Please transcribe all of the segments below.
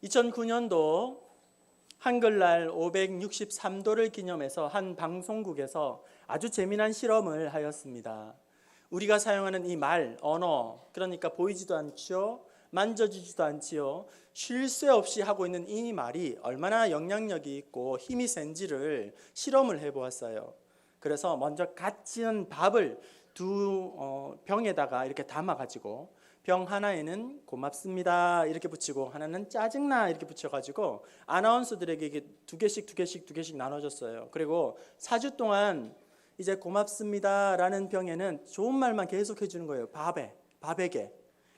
2009년도 한글날 563도를 기념해서 한 방송국에서 아주 재미난 실험을 하였습니다. 우리가 사용하는 이 말, 언어, 그러니까 보이지도 않죠, 만져지지도 않지요. 쉴 새 없이 하고 있는 이 말이 얼마나 영향력이 있고 힘이 센지를 실험을 해보았어요. 그래서 먼저 갓 지은 밥을 두 병에다가 이렇게 담아가지고 병 하나에는 고맙습니다 이렇게 붙이고 하나는 짜증나 이렇게 붙여가지고 아나운서들에게 이게 두 개씩 나눠줬어요. 그리고 4주 동안 이제 고맙습니다라는 병에는 좋은 말만 계속 해주는 거예요. 밥에게.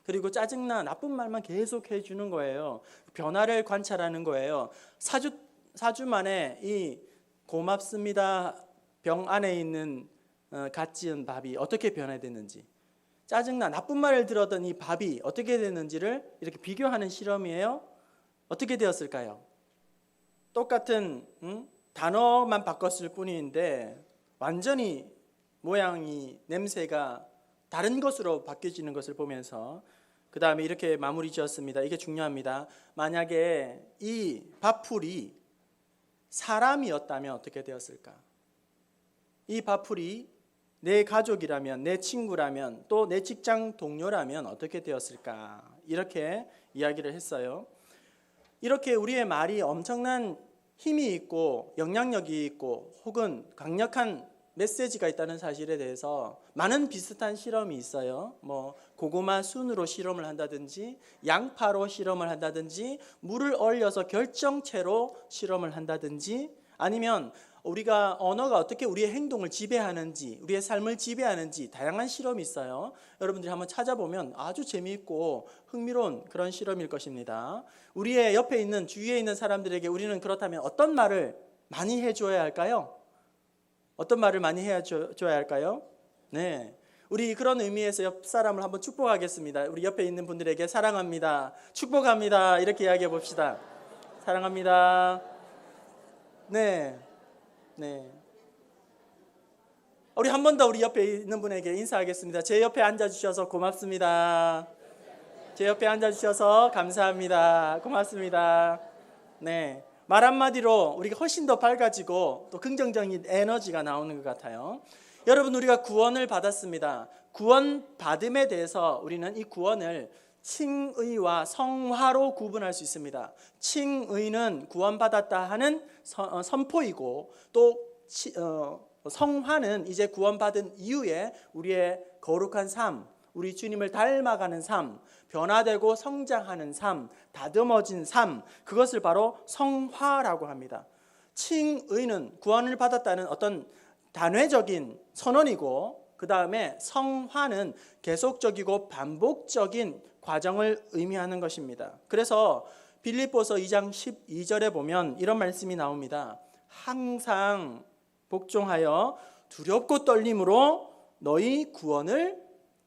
그리고 짜증나 나쁜 말만 계속 해주는 거예요. 변화를 관찰하는 거예요. 4주 만에 이 고맙습니다 병 안에 있는 갓 지은 밥이 어떻게 변화됐는지, 짜증나 나쁜 말을 들었던 이 밥이 어떻게 됐는지를 이렇게 비교하는 실험이에요. 어떻게 되었을까요? 똑같은 단어만 바꿨을 뿐인데 완전히 모양이, 냄새가 다른 것으로 바뀌어지는 것을 보면서 그 다음에 이렇게 마무리 지었습니다. 이게 중요합니다. 만약에 이 밥풀이 사람이었다면 어떻게 되었을까? 이 밥풀이 내 가족이라면, 내 친구라면, 또 내 직장 동료라면 어떻게 되었을까? 이렇게 이야기를 했어요. 이렇게 우리의 말이 엄청난 힘이 있고 영향력이 있고 혹은 강력한 메시지가 있다는 사실에 대해서 많은 비슷한 실험이 있어요. 고구마 순으로 실험을 한다든지, 양파로 실험을 한다든지, 물을 얼려서 결정체로 실험을 한다든지, 아니면 우리가 언어가 어떻게 우리의 행동을 지배하는지, 우리의 삶을 지배하는지 다양한 실험이 있어요. 여러분들이 한번 찾아보면 아주 재미있고 흥미로운 그런 실험일 것입니다. 우리의 옆에 있는, 주위에 있는 사람들에게 우리는 그렇다면 어떤 말을 많이 해줘야 할까요? 어떤 말을 많이 해줘야 할까요? 네, 우리 그런 의미에서 옆 사람을 한번 축복하겠습니다. 우리 옆에 있는 분들에게 사랑합니다, 축복합니다 이렇게 이야기해 봅시다. 사랑합니다. 네. 우리 한 번 더 우리 옆에 있는 분에게 인사하겠습니다. 제 옆에 앉아주셔서 고맙습니다. 제 옆에 앉아주셔서 감사합니다. 고맙습니다. 네, 말 한마디로 우리가 훨씬 더 밝아지고 또 긍정적인 에너지가 나오는 것 같아요. 여러분, 우리가 구원을 받았습니다. 구원 받음에 대해서 우리는 이 구원을 칭의와 성화로 구분할 수 있습니다. 칭의는 구원받았다 하는 선포이고, 또 성화는 이제 구원받은 이후에 우리의 거룩한 삶, 우리 주님을 닮아가는 삶, 변화되고 성장하는 삶, 다듬어진 삶, 그것을 바로 성화라고 합니다. 칭의는 구원을 받았다는 어떤 단회적인 선언이고, 그 다음에 성화는 계속적이고 반복적인 과정을 의미하는 것입니다. 그래서 빌립보서 2장 12절에 보면 이런 말씀이 나옵니다. 항상 복종하여 두렵고 떨림으로 너희 구원을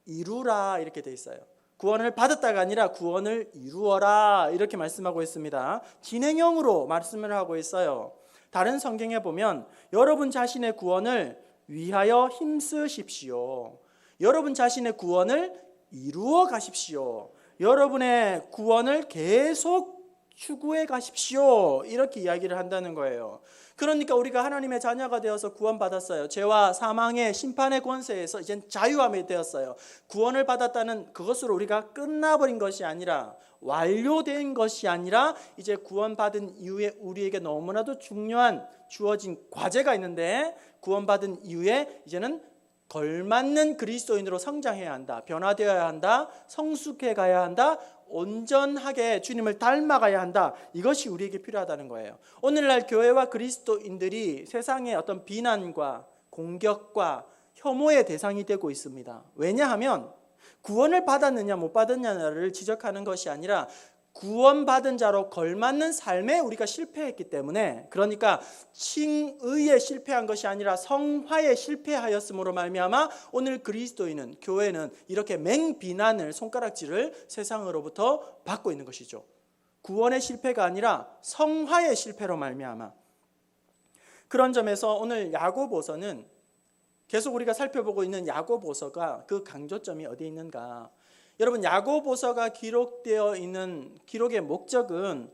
이루라 이렇게 돼 있어요. 구원을 받았다가 아니라 구원을 이루어라 이렇게 말씀하고 있습니다. 진행형으로 말씀을 하고 있어요. 다른 성경에 보면 여러분 자신의 구원을 위하여 힘쓰십시오. 여러분 자신의 구원을 이루어 가십시오. 여러분의 구원을 계속 추구해 가십시오. 이렇게 이야기를 한다는 거예요. 그러니까 우리가 하나님의 자녀가 되어서 구원받았어요. 죄와 사망의 심판의 권세에서 이젠 자유함이 되었어요. 구원을 받았다는 그것으로 우리가 끝나버린 것이 아니라, 완료된 것이 아니라, 이제 구원받은 이후에 우리에게 너무나도 중요한 주어진 과제가 있는데, 구원받은 이후에 이제는 걸맞는 그리스도인으로 성장해야 한다, 변화되어야 한다, 성숙해 가야 한다, 온전하게 주님을 닮아가야 한다. 이것이 우리에게 필요하다는 거예요. 오늘날 교회와 그리스도인들이 세상의 어떤 비난과 공격과 혐오의 대상이 되고 있습니다. 왜냐하면 구원을 받았느냐 못 받았느냐를 지적하는 것이 아니라 구원받은 자로 걸맞는 삶에 우리가 실패했기 때문에, 그러니까 칭의에 실패한 것이 아니라 성화에 실패하였으므로 말미암아 오늘 그리스도인은, 교회는 이렇게 맹비난을, 손가락질을 세상으로부터 받고 있는 것이죠. 구원의 실패가 아니라 성화의 실패로 말미암아. 그런 점에서 오늘 야고보서는 계속 우리가 살펴보고 있는 야고보서가 그 강조점이 어디에 있는가? 여러분 야고보서가 기록되어 있는 기록의 목적은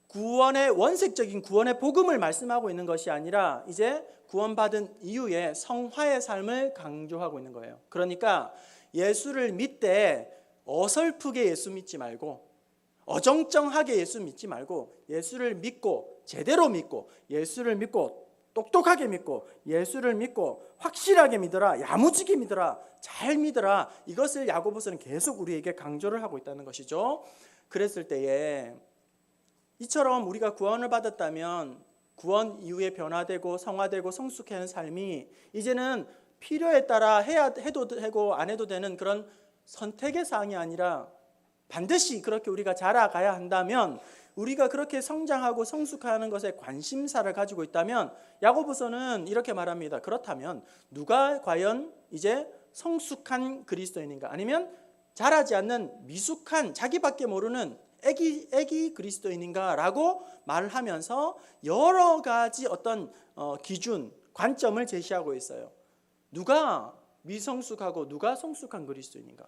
구원의 원색적인 구원의 복음을 말씀하고 있는 것이 아니라 이제 구원받은 이후에 성화의 삶을 강조하고 있는 거예요. 그러니까 예수를 믿되 어설프게 예수 믿지 말고 어정쩡하게 예수 믿지 말고 예수를 믿고 제대로 믿고 예수를 믿고 똑똑하게 믿고 예수를 믿고 확실하게 믿어라, 야무지게 믿어라, 잘 믿어라. 이것을 야고보서는 계속 우리에게 강조를 하고 있다는 것이죠. 그랬을 때에 이처럼 우리가 구원을 받았다면 구원 이후에 변화되고 성화되고 성숙해하는 삶이 이제는 필요에 따라 해도 되고 안 해도 되는 그런 선택의 사항이 아니라 반드시 그렇게 우리가 자라가야 한다면, 우리가 그렇게 성장하고 성숙하는 것에 관심사를 가지고 있다면 야고보서는 이렇게 말합니다. 그렇다면 누가 과연 이제 성숙한 그리스도인인가, 아니면 자라지 않는 미숙한 자기밖에 모르는 애기 그리스도인인가 라고 말을 하면서 여러 가지 어떤 기준, 관점을 제시하고 있어요. 누가 미성숙하고 누가 성숙한 그리스도인인가,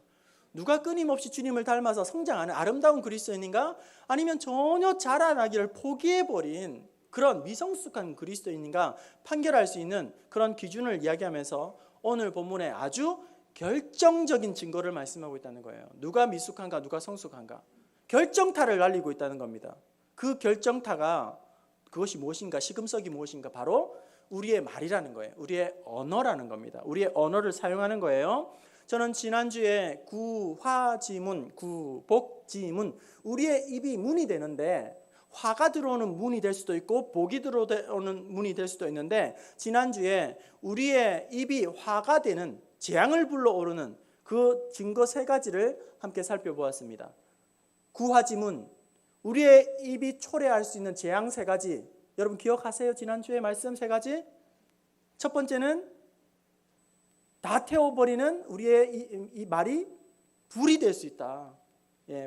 누가 끊임없이 주님을 닮아서 성장하는 아름다운 그리스도인인가, 아니면 전혀 자라나기를 포기해버린 그런 미성숙한 그리스도인인가 판결할 수 있는 그런 기준을 이야기하면서 오늘 본문에 아주 결정적인 증거를 말씀하고 있다는 거예요. 누가 미숙한가 누가 성숙한가, 결정타를 날리고 있다는 겁니다. 그 결정타가 그것이 무엇인가, 시금석이 무엇인가, 바로 우리의 말이라는 거예요. 우리의 언어라는 겁니다. 우리의 언어를 사용하는 거예요. 저는 지난주에 구화지문, 구복지문, 우리의 입이 문이 되는데 화가 들어오는 문이 될 수도 있고 복이 들어오는 문이 될 수도 있는데, 지난주에 우리의 입이 화가 되는, 재앙을 불러오르는 그 증거 세 가지를 함께 살펴보았습니다. 구화지문, 우리의 입이 초래할 수 있는 재앙 세 가지, 여러분 기억하세요? 지난주에 말씀 세 가지. 첫 번째는 다 태워버리는 우리의 이 말이 불이 될 수 있다.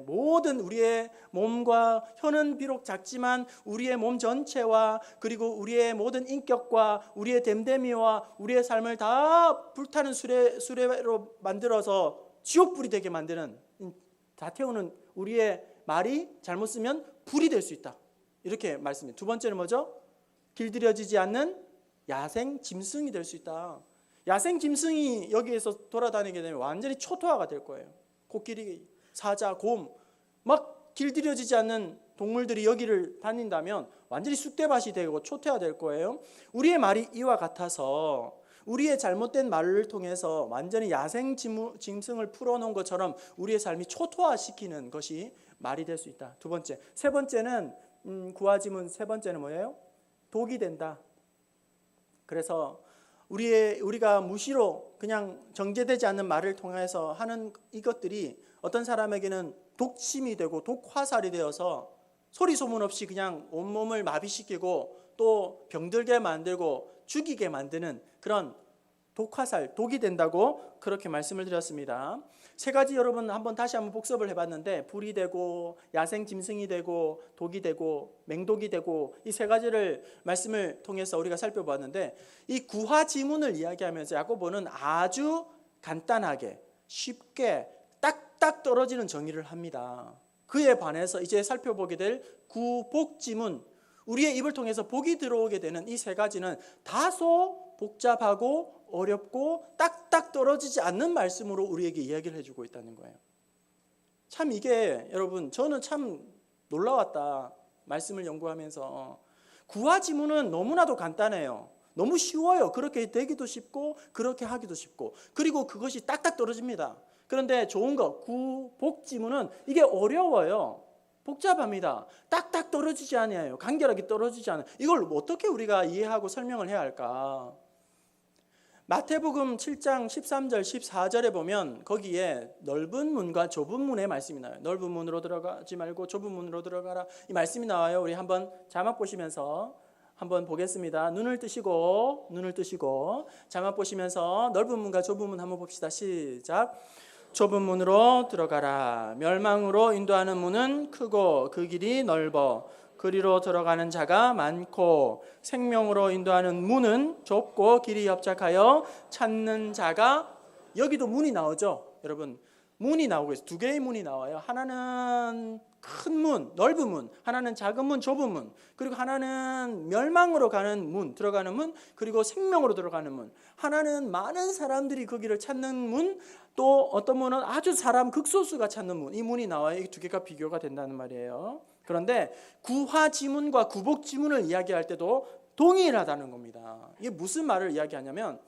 모든 우리의 몸과, 혀는 비록 작지만 우리의 몸 전체와 그리고 우리의 모든 인격과 우리의 됨됨이와 우리의 삶을 다 불타는 수레로 만들어서 지옥불이 되게 만드는, 다 태우는 우리의 말이 잘못 쓰면 불이 될 수 있다. 이렇게 말씀해요. 두 번째는 뭐죠? 길들여지지 않는 야생 짐승이 될 수 있다. 야생 짐승이 여기에서 돌아다니게 되면 완전히 초토화가 될 거예요. 코끼리, 사자, 곰, 막 길들여지지 않는 동물들이 여기를 다닌다면 완전히 쑥대밭이 되고 초토화될 거예요. 우리의 말이 이와 같아서 우리의 잘못된 말을 통해서 완전히 야생 짐승을 풀어놓은 것처럼 우리의 삶이 초토화시키는 것이 말이 될 수 있다. 두 번째. 세 번째는 구화지문 세 번째는 뭐예요? 독이 된다. 그래서 우리가 무시로 그냥 정제되지 않는 말을 통해서 하는 이것들이 어떤 사람에게는 독침이 되고 독화살이 되어서 소리 소문 없이 그냥 온몸을 마비시키고 또 병들게 만들고 죽이게 만드는 그런 독화살, 독이 된다고 그렇게 말씀을 드렸습니다. 세 가지 여러분 다시 한번 복습을 해봤는데, 불이 되고 야생 짐승이 되고 독이 되고 맹독이 되고, 이 세 가지를 말씀을 통해서 우리가 살펴봤는데, 이 구화지문을 이야기하면서 야고보는 아주 간단하게 쉽게 딱딱 떨어지는 정의를 합니다. 그에 반해서 이제 살펴보게 될 구복지문, 우리의 입을 통해서 복이 들어오게 되는 이 세 가지는 다소 복잡하고 어렵고 딱딱 떨어지지 않는 말씀으로 우리에게 이야기를 해주고 있다는 거예요. 참 이게 여러분, 저는 참 놀라웠다. 말씀을 연구하면서 구화지문은 너무나도 간단해요. 너무 쉬워요. 그렇게 되기도 쉽고 그렇게 하기도 쉽고, 그리고 그것이 딱딱 떨어집니다. 그런데 좋은 거, 구복지문은 이게 어려워요. 복잡합니다. 딱딱 떨어지지 않아요. 간결하게 떨어지지 않아요. 이걸 어떻게 우리가 이해하고 설명을 해야 할까? 마태복음 7장 13절 14절에 보면 거기에 넓은 문과 좁은 문의 말씀이 나와요. 넓은 문으로 들어가지 말고 좁은 문으로 들어가라, 이 말씀이 나와요. 우리 한번 자막 보시면서 한번 보겠습니다. 눈을 뜨시고 자막 보시면서 넓은 문과 좁은 문 한번 봅시다. 시작. 좁은 문으로 들어가라. 멸망으로 인도하는 문은 크고 그 길이 넓어 그리로 들어가는 자가 많고, 생명으로 인도하는 문은 좁고 길이 협착하여 찾는 자가, 여기도 문이 나오죠. 여러분, 문이 나오고 있어요. 두 개의 문이 나와요. 하나는 큰 문, 넓은 문, 하나는 작은 문, 좁은 문, 그리고 하나는 멸망으로 가는 문, 들어가는 문, 그리고 생명으로 들어가는 문, 하나는 많은 사람들이 거기를 찾는 문, 또 어떤 문은 아주 사람 극소수가 찾는 문. 이 문이 나와요. 이 두 개가 비교가 된다는 말이에요. 그런데 구화지문과 구복지문을 이야기할 때도 동일하다는 겁니다. 이게 무슨 말을 이야기하냐면,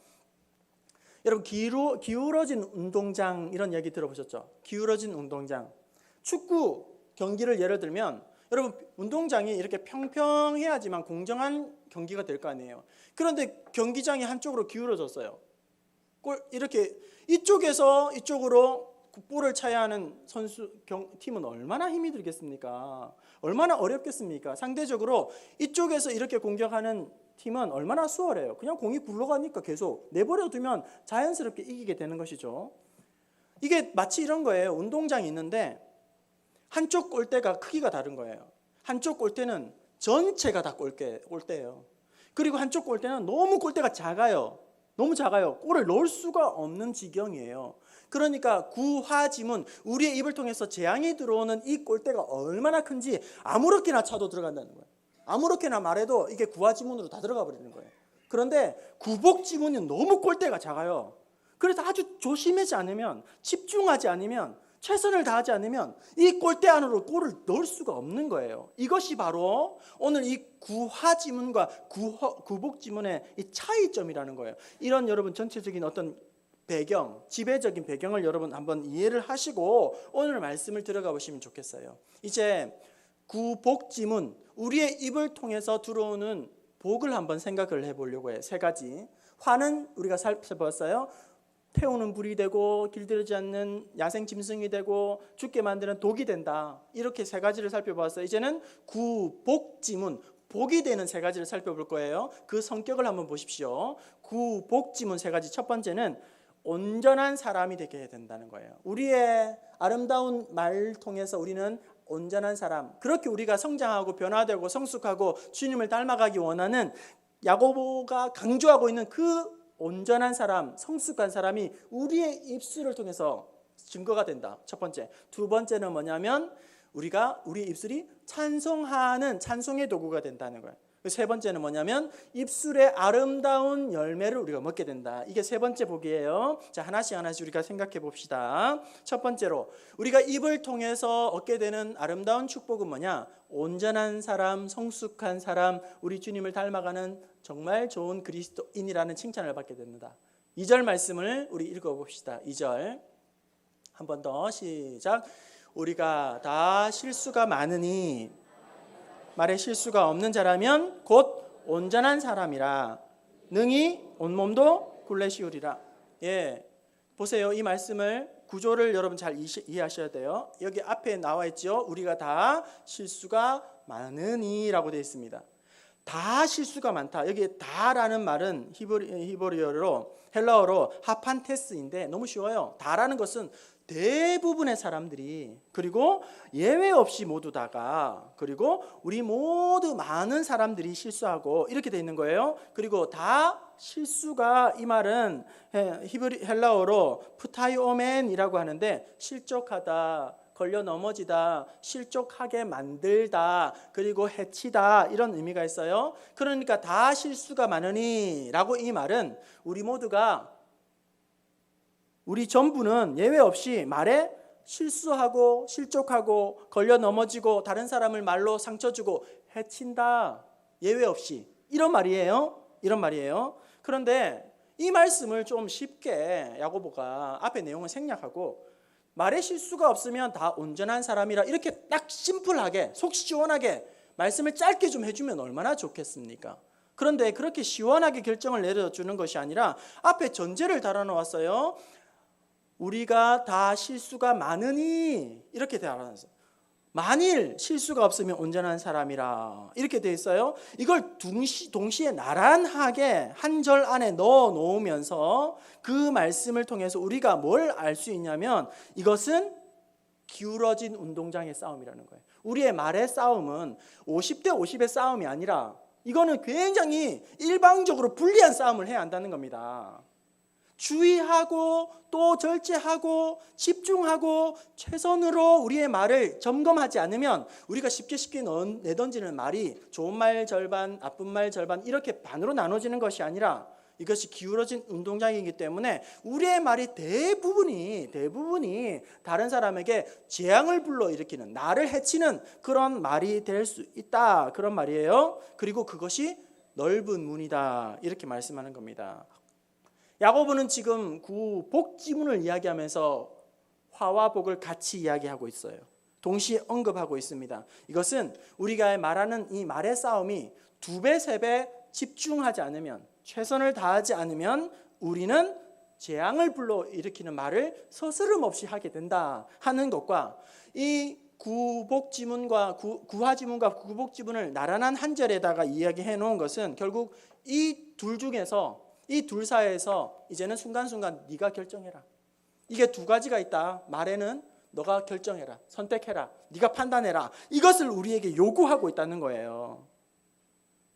여러분 기울어진 운동장 이런 얘기 들어보셨죠? 기울어진 운동장. 축구 경기를 예를 들면 여러분 운동장이 이렇게 평평해야지만 공정한 경기가 될 거 아니에요. 그런데 경기장이 한쪽으로 기울어졌어요. 이렇게 이쪽에서 이쪽으로 볼을 차야 하는 팀은 얼마나 힘이 들겠습니까? 얼마나 어렵겠습니까? 상대적으로 이쪽에서 이렇게 공격하는 팀은 얼마나 수월해요. 그냥 공이 굴러가니까 계속 내버려 두면 자연스럽게 이기게 되는 것이죠. 이게 마치 이런 거예요. 운동장이 있는데 한쪽 골대가 크기가 다른 거예요. 한쪽 골대는 전체가 다 골대예요. 그리고 한쪽 골대는 너무 골대가 작아요. 너무 작아요. 골을 넣을 수가 없는 지경이에요. 그러니까 구화지문, 우리의 입을 통해서 재앙이 들어오는 이 골대가 얼마나 큰지 아무렇게나 차도 들어간다는 거예요. 아무렇게나 말해도 이게 구화지문으로 다 들어가 버리는 거예요. 그런데 구복지문은 너무 골대가 작아요. 그래서 아주 조심하지 않으면, 집중하지 않으면, 최선을 다하지 않으면 이 골대 안으로 골을 넣을 수가 없는 거예요. 이것이 바로 오늘 이 구화지문과 구복지문의 이 차이점이라는 거예요. 이런 여러분 전체적인 어떤 배경, 지배적인 배경을 여러분 한번 이해를 하시고 오늘 말씀을 들어가 보시면 좋겠어요. 이제 구복지문, 우리의 입을 통해서 들어오는 복을 한번 생각을 해보려고 해요. 세 가지. 화는 우리가 살펴봤어요. 태우는 불이 되고 길들이지 않는 야생 짐승이 되고 죽게 만드는 독이 된다. 이렇게 세 가지를 살펴봤어요. 이제는 구복지문, 복이 되는 세 가지를 살펴볼 거예요. 그 성격을 한번 보십시오. 구복지문 세 가지. 첫 번째는 온전한 사람이 되게 해야 된다는 거예요. 우리의 아름다운 말 통해서 우리는 온전한 사람, 그렇게 우리가 성장하고 변화되고 성숙하고 주님을 닮아가기 원하는 야고보가 강조하고 있는 그 온전한 사람, 성숙한 사람이 우리의 입술을 통해서 증거가 된다. 첫 번째. 두 번째는 뭐냐면 우리 입술이 찬송하는 찬송의 도구가 된다는 거예요. 세 번째는 뭐냐면 입술의 아름다운 열매를 우리가 먹게 된다. 이게 세 번째 복이에요. 자, 하나씩 우리가 생각해 봅시다. 첫 번째로 우리가 입을 통해서 얻게 되는 아름다운 축복은 뭐냐? 온전한 사람, 성숙한 사람, 우리 주님을 닮아가는 정말 좋은 그리스도인이라는 칭찬을 받게 됩니다. 2절 말씀을 우리 읽어봅시다. 2절 한 번 더 시작. 우리가 다 실수가 많으니 말에 실수가 없는 자라면 곧 온전한 사람이라 능히 온몸도 굴레시우리라. 예, 보세요. 이 말씀을 구조를 여러분 잘 이해하셔야 돼요. 여기 앞에 나와 있죠. 우리가 다 실수가 많으니라고 되어 있습니다. 다 실수가 많다. 여기 다라는 말은 히브리어로 헬라어로 하판테스인데 너무 쉬워요. 다라는 것은 대부분의 사람들이, 그리고 예외 없이 모두 다가, 그리고 우리 모두 많은 사람들이 실수하고 이렇게 돼 있는 거예요. 그리고 다 실수가, 이 말은 헬라어로 프타이오멘이라고 하는데 실족하다, 걸려 넘어지다, 실족하게 만들다, 그리고 해치다, 이런 의미가 있어요. 그러니까 다 실수가 많으니 라고, 이 말은 우리 모두가, 우리 전부는 예외 없이 말에 실수하고 실족하고 걸려 넘어지고 다른 사람을 말로 상처 주고 해친다. 예외 없이. 이런 말이에요. 이런 말이에요. 그런데 이 말씀을 좀 쉽게 야고보가 앞에 내용을 생략하고 말에 실수가 없으면 다 온전한 사람이라 이렇게 딱 심플하게 속 시원하게 말씀을 짧게 좀 해주면 얼마나 좋겠습니까? 그런데 그렇게 시원하게 결정을 내려주는 것이 아니라 앞에 전제를 달아놓았어요. 우리가 다 실수가 많으니 이렇게 달아놨어요. 만일 실수가 없으면 온전한 사람이라 이렇게 돼 있어요. 이걸 동시에 나란하게 한 절 안에 넣어 놓으면서 그 말씀을 통해서 우리가 뭘 알 수 있냐면 이것은 기울어진 운동장의 싸움이라는 거예요. 우리의 말의 싸움은 50대 50의 싸움이 아니라 이거는 굉장히 일방적으로 불리한 싸움을 해야 한다는 겁니다. 주의하고 또 절제하고 집중하고 최선으로 우리의 말을 점검하지 않으면 우리가 쉽게 내던지는 말이 좋은 말 절반, 나쁜 말 절반 이렇게 반으로 나눠지는 것이 아니라 이것이 기울어진 운동장이기 때문에 우리의 말이 대부분이 다른 사람에게 재앙을 불러일으키는, 나를 해치는 그런 말이 될 수 있다, 그런 말이에요. 그리고 그것이 넓은 문이다, 이렇게 말씀하는 겁니다. 야고보는 지금 복지문을 이야기하면서 화와 복을 같이 이야기하고 있어요. 동시에 언급하고 있습니다. 이것은 우리가 말하는 이 말의 싸움이 2배, 3배 집중하지 않으면, 최선을 다하지 않으면 우리는 재앙을 불러일으키는 말을 서스름 없이 하게 된다 하는 것과, 이 구복지문과 구하지문과 구복지문을 나란한 한 절에다가 이야기해 놓은 것은 결국 이 둘 중에서, 이 둘 사이에서 이제는 순간순간 네가 결정해라. 이게 2가지가 있다. 말에는 너가 결정해라, 선택해라, 네가 판단해라. 이것을 우리에게 요구하고 있다는 거예요.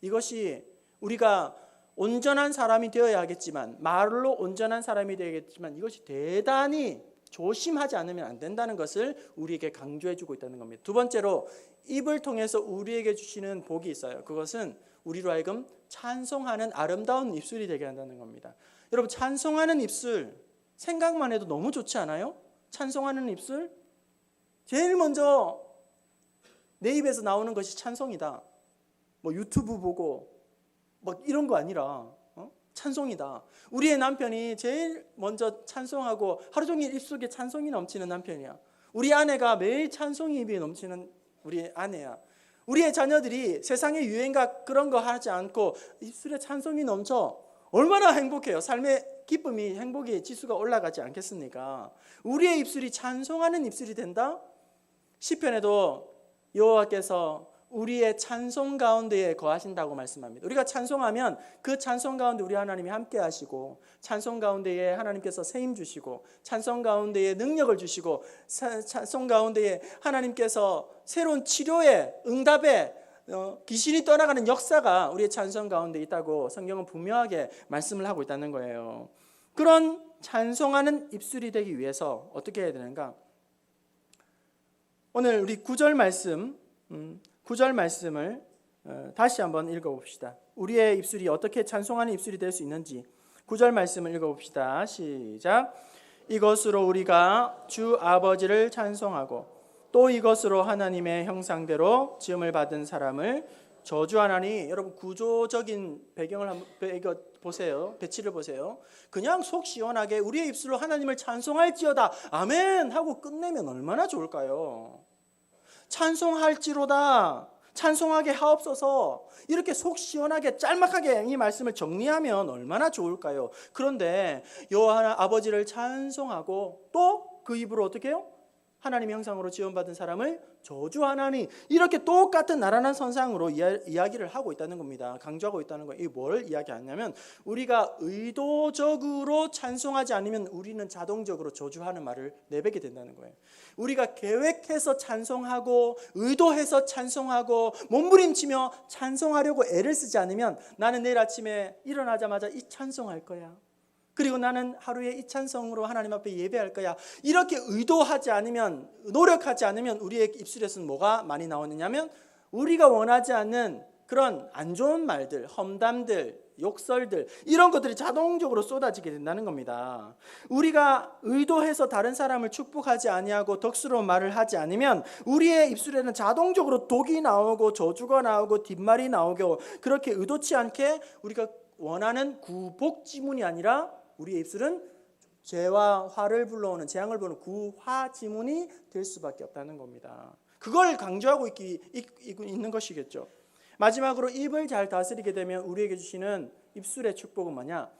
이것이 우리가 온전한 사람이 되어야 하겠지만, 말로 온전한 사람이 되어야겠지만, 이것이 대단히 조심하지 않으면 안 된다는 것을 우리에게 강조해 주고 있다는 겁니다. 2번째로 입을 통해서 우리에게 주시는 복이 있어요. 그것은 우리로 하여금 찬송하는 아름다운 입술이 되게 한다는 겁니다. 여러분, 찬송하는 입술 생각만 해도 너무 좋지 않아요? 찬송하는 입술, 제일 먼저 내 입에서 나오는 것이 찬송이다. 뭐 유튜브 보고 막 이런 거 아니라 찬송이다. 우리의 남편이 제일 먼저 찬송하고 하루 종일 입속에 찬송이 넘치는 남편이야. 우리 아내가 매일 찬송이 입에 넘치는 우리 아내야. 우리의 자녀들이 세상의 유행과 그런 거 하지 않고 입술에 찬송이 넘쳐 얼마나 행복해요. 삶의 기쁨이, 행복의 지수가 올라가지 않겠습니까? 우리의 입술이 찬송하는 입술이 된다. 시편에도 여호와께서 우리의 찬송 가운데에 거하신다고 말씀합니다. 우리가 찬송하면 그 찬송 가운데 우리 하나님이 함께 하시고, 찬송 가운데에 하나님께서 세임 주시고, 찬송 가운데에 능력을 주시고, 찬송 가운데에 하나님께서 새로운 치료에, 응답에 귀신이 떠나가는 역사가 우리의 찬송 가운데 있다고 성경은 분명하게 말씀을 하고 있다는 거예요. 그런 찬송하는 입술이 되기 위해서 어떻게 해야 되는가? 오늘 우리 9절 말씀을 다시 한번 읽어봅시다. 우리의 입술이 어떻게 찬송하는 입술이 될 수 있는지 9절 말씀을 읽어봅시다. 시작. 이것으로 우리가 주 아버지를 찬송하고 또 이것으로 하나님의 형상대로 지음을 받은 사람을 저주하나니. 여러분, 구조적인 배경을 한번 보세요. 배치를 보세요. 그냥 속 시원하게 우리의 입술로 하나님을 찬송할지어다 아멘 하고 끝내면 얼마나 좋을까요? 찬송할지로다, 찬송하게 하옵소서, 이렇게 속 시원하게 짤막하게 이 말씀을 정리하면 얼마나 좋을까요? 그런데 여호와 아버지를 찬송하고 또 그 입으로 어떻게 해요? 하나님의 형상으로 지음받은 사람을 저주하나니. 이렇게 똑같은 나란한 선상으로 이야기를 하고 있다는 겁니다. 강조하고 있다는 거예요. 이게 뭘 이야기하냐면, 우리가 의도적으로 찬송하지 않으면 우리는 자동적으로 저주하는 말을 내뱉게 된다는 거예요. 우리가 계획해서 찬송하고 의도해서 찬송하고 몸부림치며 찬송하려고 애를 쓰지 않으면, 나는 내일 아침에 일어나자마자 이 찬송할 거야, 그리고 나는 하루에 이 찬송으로 하나님 앞에 예배할 거야, 이렇게 의도하지 않으면, 노력하지 않으면 우리의 입술에서는 뭐가 많이 나오느냐면 우리가 원하지 않는 그런 안 좋은 말들, 험담들, 욕설들, 이런 것들이 자동적으로 쏟아지게 된다는 겁니다. 우리가 의도해서 다른 사람을 축복하지 아니하고 덕스러운 말을 하지 않으면 우리의 입술에는 자동적으로 독이 나오고 저주가 나오고 뒷말이 나오고, 그렇게 의도치 않게 우리가 원하는 구복지문이 아니라 우리의 입술은 죄와 화를 불러오는, 재앙을 불러오는 구화지문이 될 수밖에 없다는 겁니다. 그걸 강조하고 있는 것이겠죠. 마지막으로 입을 잘 다스리게 되면 우리에게 주시는 입술의 축복은 뭐냐?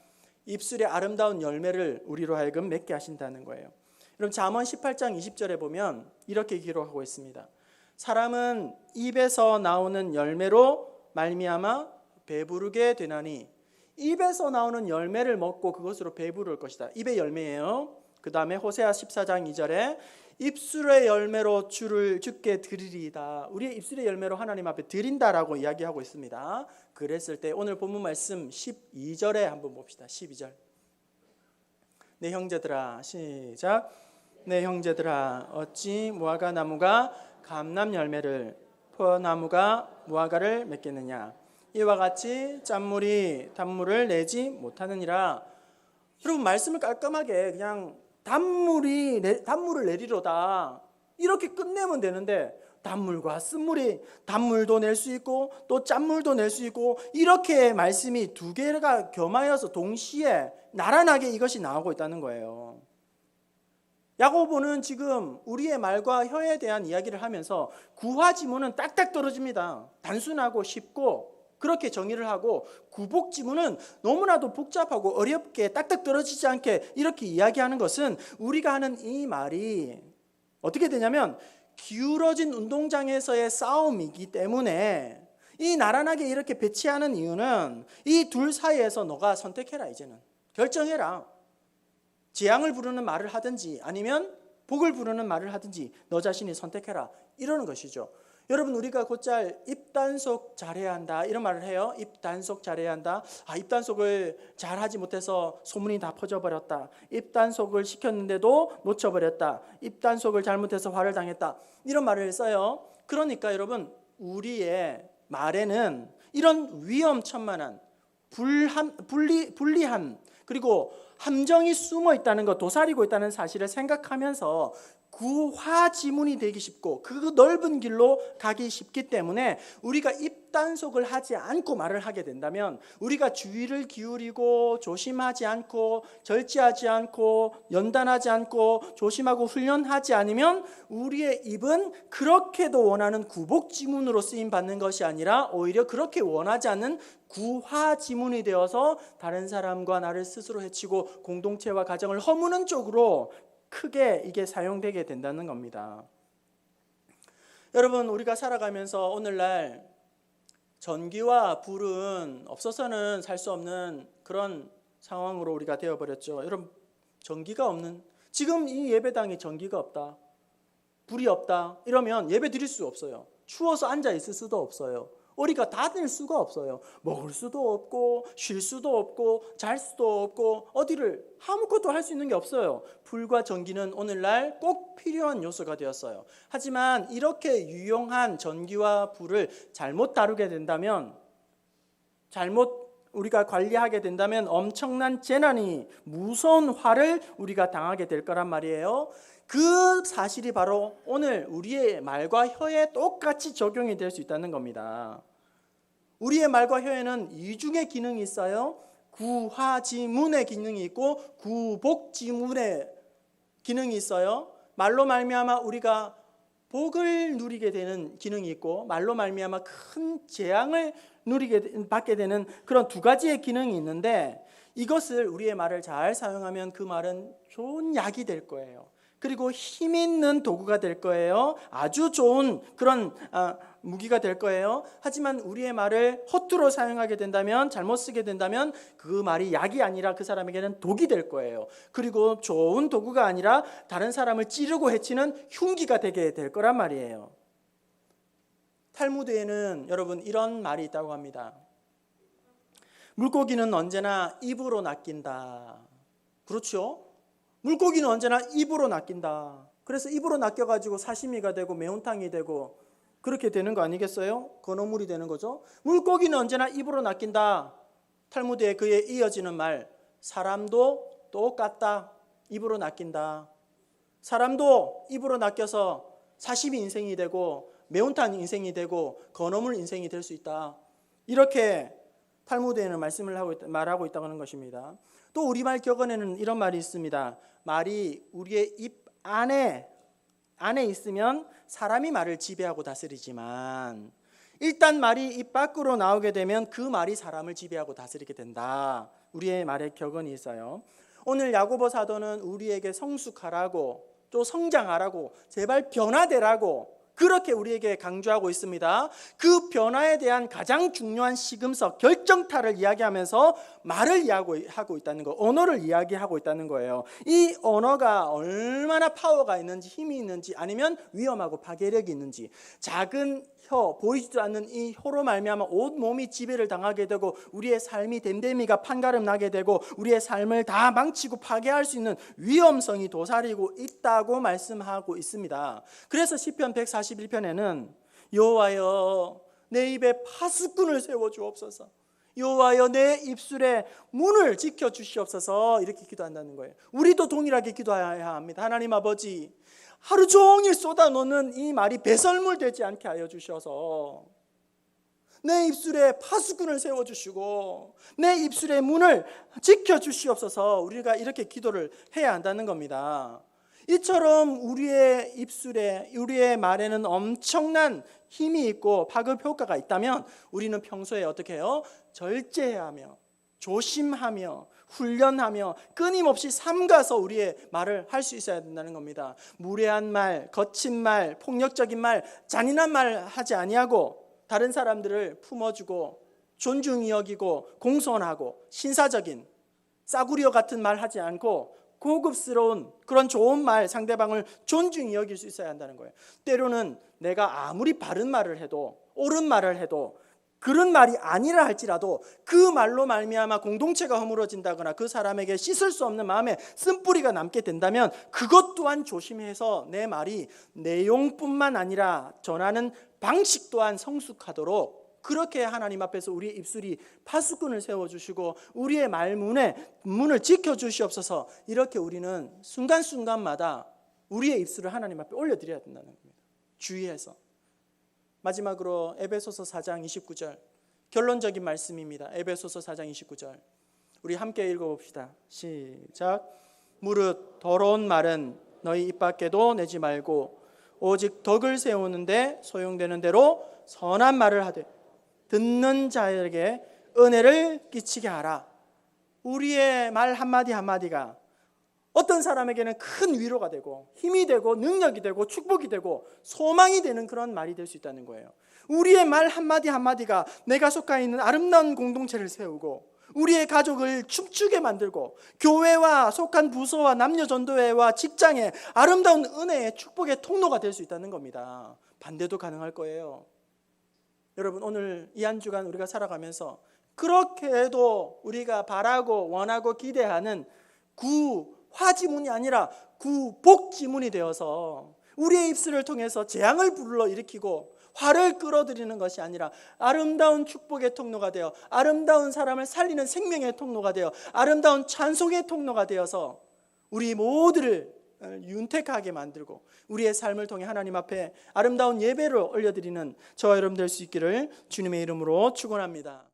입술의 아름다운 열매를 우리로 하여금 맺게 하신다는 거예요. 여러분, 잠언 18장 20절에 보면 이렇게 기록하고 있습니다. 사람은 입에서 나오는 열매로 말미암아 배부르게 되나니. 입에서 나오는 열매를 먹고 그것으로 배부를 것이다. 입의 열매예요. 그 다음에 호세아 14장 2절에 입술의 열매로 주께 드리리이다. 우리의 입술의 열매로 하나님 앞에 드린다라고 이야기하고 있습니다. 그랬을 때 오늘 본문 말씀 12절에 한번 봅시다. 12절. 내 형제들아, 시작. 내 형제들아, 어찌 무화과 나무가 감람 열매를, 포도나무가 무화과를 맺겠느냐. 이와 같이 짠물이 단물을 내지 못하느니라. 여러분, 말씀을 깔끔하게 그냥 단물을 내리로다 이렇게 끝내면 되는데, 단물과 쓴물이, 단물도 낼 수 있고 또 짠물도 낼 수 있고, 이렇게 말씀이 두 개가 겸하여서 동시에 나란하게 이것이 나오고 있다는 거예요. 야고보는 지금 우리의 말과 혀에 대한 이야기를 하면서 구화지문은 딱딱 떨어집니다. 단순하고 쉽고 그렇게 정의를 하고, 구복지문은 너무나도 복잡하고 어렵게 딱딱 떨어지지 않게 이렇게 이야기하는 것은, 우리가 하는 이 말이 어떻게 되냐면 기울어진 운동장에서의 싸움이기 때문에, 이 나란하게 이렇게 배치하는 이유는 이 둘 사이에서 너가 선택해라. 이제는 결정해라. 재앙을 부르는 말을 하든지 아니면 복을 부르는 말을 하든지 너 자신이 선택해라, 이러는 것이죠. 여러분, 우리가 곧잘 입단속 잘해야 한다 이런 말을 해요. 입단속 잘해야 한다. 입단속을 잘하지 못해서 소문이 다 퍼져버렸다. 입단속을 시켰는데도 놓쳐버렸다. 입단속을 잘못해서 화를 당했다, 이런 말을 써요. 그러니까 여러분, 우리의 말에는 이런 위험천만한 불리함, 그리고 함정이 숨어 있다는 것, 도사리고 있다는 사실을 생각하면서 구화지문이 되기 쉽고 그 넓은 길로 가기 쉽기 때문에, 우리가 입단속을 하지 않고 말을 하게 된다면, 우리가 주의를 기울이고 조심하지 않고 절제하지 않고 연단하지 않고 조심하고 훈련하지 않으면, 우리의 입은 그렇게도 원하는 구복지문으로 쓰임받는 것이 아니라 오히려 그렇게 원하지 않는 구화지문이 되어서 다른 사람과 나를 스스로 해치고 공동체와 가정을 허무는 쪽으로 크게 이게 사용되게 된다는 겁니다. 여러분, 우리가 살아가면서 오늘날 전기와 불은 없어서는 살 수 없는 그런 상황으로 우리가 되어버렸죠. 여러분, 전기가 없는, 지금 이 예배당에 전기가 없다, 불이 없다 이러면 예배 드릴 수 없어요. 추워서 앉아 있을 수도 없어요. 우리가 다닐 수가 없어요. 먹을 수도 없고 쉴 수도 없고 잘 수도 없고 어디를 아무것도 할 수 있는 게 없어요. 불과 전기는 오늘날 꼭 필요한 요소가 되었어요. 하지만 이렇게 유용한 전기와 불을 잘못 다루게 된다면, 잘못 우리가 관리하게 된다면 엄청난 재난이, 무서운 화를 우리가 당하게 될 거란 말이에요. 그 사실이 바로 오늘 우리의 말과 혀에 똑같이 적용이 될 수 있다는 겁니다. 우리의 말과 혀에는 이중의 기능이 있어요. 구화지문의 기능이 있고 구복지문의 기능이 있어요. 말로 말미암아 우리가 복을 누리게 되는 기능이 있고, 말로 말미암아 큰 재앙을 받게 되는 그런 두 가지의 기능이 있는데, 이것을, 우리의 말을 잘 사용하면 그 말은 좋은 약이 될 거예요. 그리고 힘 있는 도구가 될 거예요. 아주 좋은 그런 무기가 될 거예요. 하지만 우리의 말을 허투루 사용하게 된다면, 잘못 쓰게 된다면 그 말이 약이 아니라 그 사람에게는 독이 될 거예요. 그리고 좋은 도구가 아니라 다른 사람을 찌르고 해치는 흉기가 되게 될 거란 말이에요. 탈무드에는 여러분 이런 말이 있다고 합니다. 물고기는 언제나 입으로 낚인다. 그렇죠? 물고기는 언제나 입으로 낚인다. 그래서 입으로 낚여가지고 사시미가 되고 매운탕이 되고 그렇게 되는 거 아니겠어요? 건어물이 되는 거죠. 물고기는 언제나 입으로 낚인다. 탈무드에 그에 이어지는 말, 사람도 똑같다. 입으로 낚인다. 사람도 입으로 낚여서 사시미 인생이 되고 매운탕 인생이 되고 건어물 인생이 될 수 있다. 이렇게 탈무드에는 말하고 있다는 것입니다. 또 우리말 격언에는 이런 말이 있습니다. 말이 우리의 입 안에 있으면 사람이 말을 지배하고 다스리지만, 일단 말이 입 밖으로 나오게 되면 그 말이 사람을 지배하고 다스리게 된다. 우리의 말에 격언이 있어요. 오늘 야고보 사도는 우리에게 성숙하라고, 또 성장하라고, 제발 변화되라고 그렇게 우리에게 강조하고 있습니다. 그 변화에 대한 가장 중요한 시금석, 결정타를 이야기하면서 말을 이야기하고 있다는 거, 언어를 이야기하고 있다는 거예요. 이 언어가 얼마나 파워가 있는지, 힘이 있는지, 아니면 위험하고 파괴력이 있는지, 작은 혀, 보이지도 않는 이 혀로 말미암아 온 몸이 지배를 당하게 되고 우리의 삶이 댐댐이가 판가름 나게 되고 우리의 삶을 다 망치고 파괴할 수 있는 위험성이 도사리고 있다고 말씀하고 있습니다. 그래서 시편 141편에는 여호와여 내 입에 파수꾼을 세워 주옵소서, 여호와여 내 입술에 문을 지켜 주시옵소서, 이렇게 기도한다는 거예요. 우리도 동일하게 기도해야 합니다. 하나님 아버지, 하루 종일 쏟아놓는 이 말이 배설물 되지 않게 하여 주셔서 내 입술에 파수꾼을 세워주시고 내 입술의 문을 지켜주시옵소서, 우리가 이렇게 기도를 해야 한다는 겁니다. 이처럼 우리의 입술에, 우리의 말에는 엄청난 힘이 있고 파급 효과가 있다면 우리는 평소에 어떻게 해요? 절제해야 하며 조심하며 훈련하며 끊임없이 삼가서 우리의 말을 할 수 있어야 된다는 겁니다. 무례한 말, 거친 말, 폭력적인 말, 잔인한 말 하지 아니하고 다른 사람들을 품어주고 존중히 여기고 공손하고 신사적인 싸구려 같은 말 하지 않고 고급스러운 그런 좋은 말, 상대방을 존중히 여길 수 있어야 한다는 거예요. 때로는 내가 아무리 바른 말을 해도 옳은 말을 해도 그런 말이 아니라 할지라도 그 말로 말미암아 공동체가 허물어진다거나 그 사람에게 씻을 수 없는 마음에 쓴뿌리가 남게 된다면 그것 또한 조심해서 내 말이 내용뿐만 아니라 전하는 방식 또한 성숙하도록 그렇게 하나님 앞에서 우리의 입술이 파수꾼을 세워주시고 우리의 문을 지켜주시옵소서, 이렇게 우리는 순간순간마다 우리의 입술을 하나님 앞에 올려드려야 된다는 겁니다. 주의해서. 마지막으로 에베소서 4장 29절 결론적인 말씀입니다. 에베소서 4장 29절 우리 함께 읽어봅시다. 시작. 무릇 더러운 말은 너희 입 밖에도 내지 말고 오직 덕을 세우는데 소용되는 대로 선한 말을 하되 듣는 자에게 은혜를 끼치게 하라. 우리의 말 한마디 한마디가 어떤 사람에게는 큰 위로가 되고 힘이 되고 능력이 되고 축복이 되고 소망이 되는 그런 말이 될 수 있다는 거예요. 우리의 말 한마디 한마디가 내가 속해 있는 아름다운 공동체를 세우고 우리의 가족을 춤추게 만들고 교회와 속한 부서와 남녀전도회와 직장에 아름다운 은혜의 축복의 통로가 될 수 있다는 겁니다. 반대도 가능할 거예요. 여러분, 오늘 이 한 주간 우리가 살아가면서 그렇게 해도 우리가 바라고 원하고 기대하는 화지문이 아니라 복지문이 되어서 우리의 입술을 통해서 재앙을 불러일으키고 화를 끌어들이는 것이 아니라 아름다운 축복의 통로가 되어 아름다운 사람을 살리는 생명의 통로가 되어 아름다운 찬송의 통로가 되어서 우리 모두를 윤택하게 만들고 우리의 삶을 통해 하나님 앞에 아름다운 예배를 올려드리는 저와 여러분 될 수 있기를 주님의 이름으로 축원합니다.